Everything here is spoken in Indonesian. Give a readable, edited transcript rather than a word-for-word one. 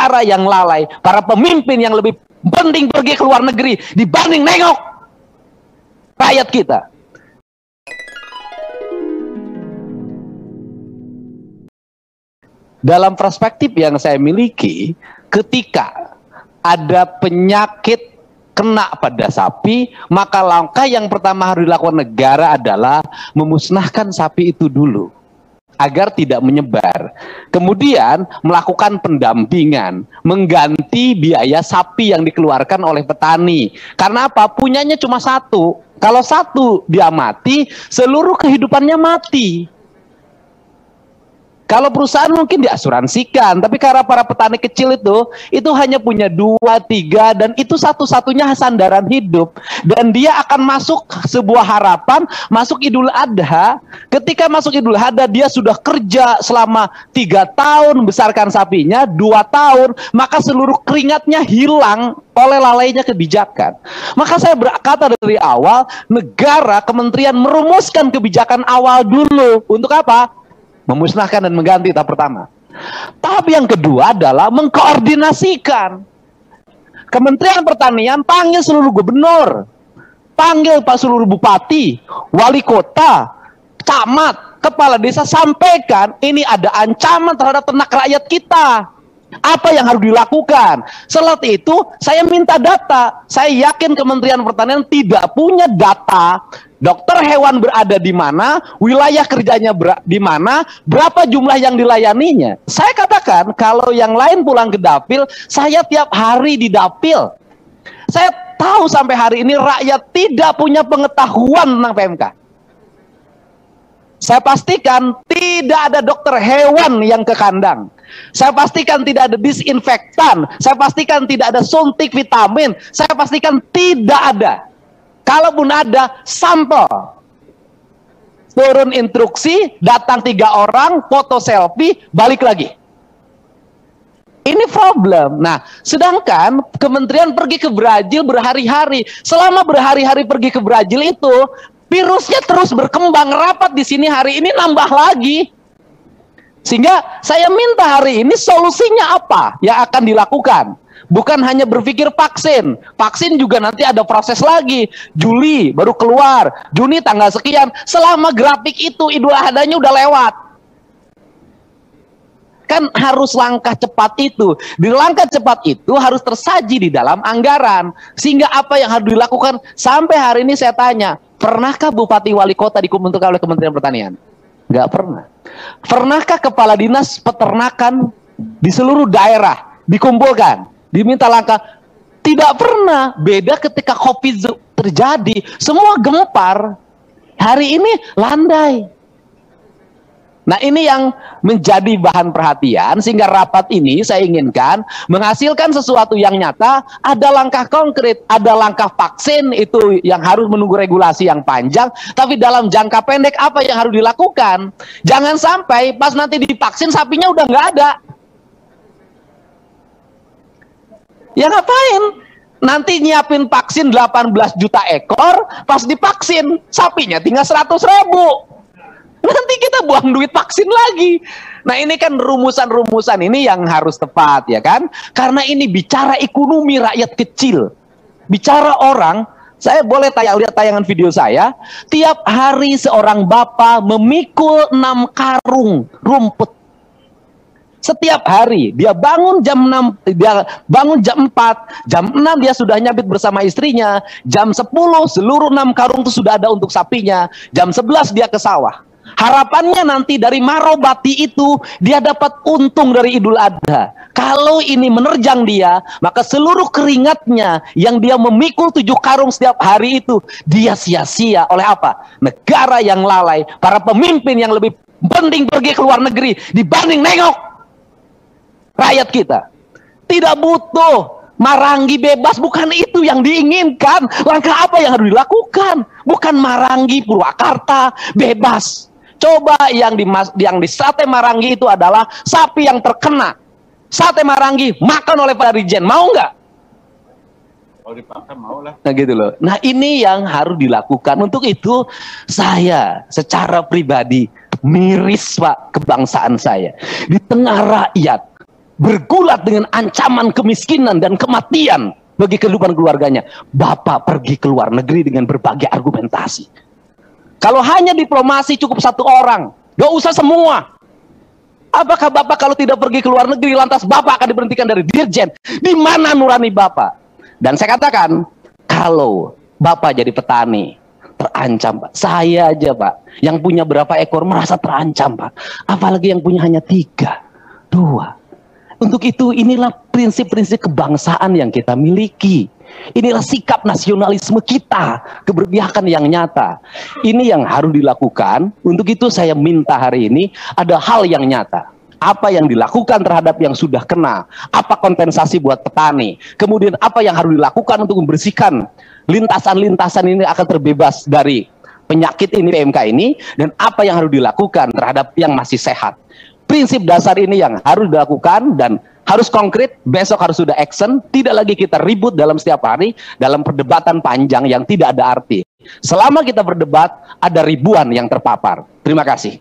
negara yang lalai, para pemimpin yang lebih penting pergi ke luar negeri dibanding nengok rakyat kita. Dalam perspektif yang saya miliki, ketika ada penyakit kena pada sapi, maka langkah yang pertama harus dilakukan negara adalah memusnahkan sapi itu dulu agar tidak menyebar. Kemudian melakukan pendampingan, mengganti biaya sapi yang dikeluarkan oleh petani. Karena apa? Punyanya cuma satu. Kalau satu dia mati, seluruh kehidupannya mati. Kalau perusahaan mungkin diasuransikan, tapi karena para petani kecil itu hanya punya 2, 3, dan itu satu-satunya sandaran hidup. Dan dia akan masuk sebuah harapan, masuk Idul Adha. Ketika masuk Idul Adha, dia sudah kerja selama 3 tahun, besarkan sapinya, 2 tahun, maka seluruh keringatnya hilang oleh lalainya kebijakan. Maka saya berkata dari awal, negara, kementerian merumuskan kebijakan awal dulu. Untuk apa? Memusnahkan dan mengganti, tahap pertama. Tahap yang kedua adalah mengkoordinasikan. Kementerian Pertanian panggil seluruh gubernur, panggil pak seluruh bupati, wali kota, camat, kepala desa, sampaikan ini ada ancaman terhadap ternak rakyat kita. Apa yang harus dilakukan? Setelah itu saya minta data. Saya yakin Kementerian Pertanian tidak punya data dokter hewan berada di mana, wilayah kerjanya di mana, berapa jumlah yang dilayaninya. Saya katakan kalau yang lain pulang ke dapil, saya tiap hari di dapil. Saya tahu sampai hari ini rakyat tidak punya pengetahuan tentang PMK. Saya pastikan tidak ada dokter hewan yang ke kandang. Saya pastikan tidak ada disinfektan. Saya pastikan tidak ada suntik vitamin. Saya pastikan tidak ada. Kalaupun ada, sampel. Turun instruksi, datang 3 orang, foto selfie, balik lagi. Ini problem. Nah, sedangkan kementerian pergi ke Brazil berhari-hari. Selama berhari-hari pergi ke Brazil itu, virusnya terus berkembang. Rapat di sini hari ini nambah lagi. Sehingga saya minta hari ini solusinya apa yang akan dilakukan. Bukan hanya berpikir vaksin. Vaksin juga nanti ada proses lagi. Juli baru keluar. Juni tanggal sekian. Selama grafik itu Idul Adhanya udah lewat. Kan harus langkah cepat itu. Di langkah cepat itu harus tersaji di dalam anggaran. Sehingga apa yang harus dilakukan. Sampai hari ini saya tanya. Pernahkah Bupati Wali Kota dikumpulkan oleh Kementerian Pertanian? Nggak pernah. Pernahkah Kepala Dinas Peternakan di seluruh daerah dikumpulkan? Diminta langkah? Tidak pernah. Beda ketika COVID terjadi, semua gempar. Hari ini landai. Nah, ini yang menjadi bahan perhatian, sehingga rapat ini saya inginkan menghasilkan sesuatu yang nyata. Ada langkah konkret, ada langkah vaksin itu yang harus menunggu regulasi yang panjang, tapi dalam jangka pendek apa yang harus dilakukan? Jangan sampai pas nanti divaksin sapinya udah nggak ada. Ya ngapain? Nanti nyiapin vaksin 18 juta ekor, pas divaksin sapinya tinggal 100.000. Nanti kita buang duit vaksin lagi. Nah, ini kan rumusan-rumusan ini yang harus tepat, ya kan? Karena ini bicara ekonomi rakyat kecil. Bicara orang, saya boleh lihat tayangan video saya, tiap hari seorang bapak memikul 6 karung rumput. Setiap hari dia bangun jam 6, dia bangun jam 4, jam 6 dia sudah nyabit bersama istrinya, jam 10 seluruh 6 karung itu sudah ada untuk sapinya, jam 11 dia ke sawah. Harapannya nanti dari marobati itu dia dapat untung dari Idul Adha. Kalau ini menerjang dia, maka seluruh keringatnya yang dia memikul 7 karung setiap hari itu dia sia-sia oleh apa? Negara yang lalai, para pemimpin yang lebih penting pergi ke luar negeri dibanding nengok rakyat kita. Tidak butuh marangi bebas, bukan itu yang diinginkan. Langkah apa yang harus dilakukan? Bukan marangi Purwakarta bebas. Coba yang di sate marangi itu adalah sapi yang terkena sate marangi makan oleh Pak Dirjen, mau nggak? Kalau dipaksa mau lah. Nah gitu loh. Nah ini yang harus dilakukan. Untuk itu saya secara pribadi miris Pak kebangsaan saya di tengah rakyat bergulat dengan ancaman kemiskinan dan kematian bagi kehidupan keluarganya. Bapak pergi ke luar negeri dengan berbagai argumentasi. Kalau hanya diplomasi cukup satu orang, gak usah semua. Apakah Bapak kalau tidak pergi ke luar negeri lantas Bapak akan diberhentikan dari dirjen? Di mana nurani Bapak? Dan saya katakan, kalau Bapak jadi petani, terancam, Pak. Saya aja, Pak, yang punya berapa ekor merasa terancam, Pak. Apalagi yang punya hanya 3, 2. Untuk itu, inilah prinsip-prinsip kebangsaan yang kita miliki. Inilah sikap nasionalisme kita, keberpihakan yang nyata. Ini yang harus dilakukan. Untuk itu saya minta hari ini ada hal yang nyata. Apa yang dilakukan terhadap yang sudah kena, apa kompensasi buat petani, kemudian apa yang harus dilakukan untuk membersihkan lintasan-lintasan ini akan terbebas dari penyakit ini, PMK ini, dan apa yang harus dilakukan terhadap yang masih sehat. Prinsip dasar ini yang harus dilakukan dan harus konkret. Besok harus sudah action, tidak lagi kita ribut dalam setiap hari dalam perdebatan panjang yang tidak ada arti. Selama kita berdebat, ada ribuan yang terpapar. Terima kasih.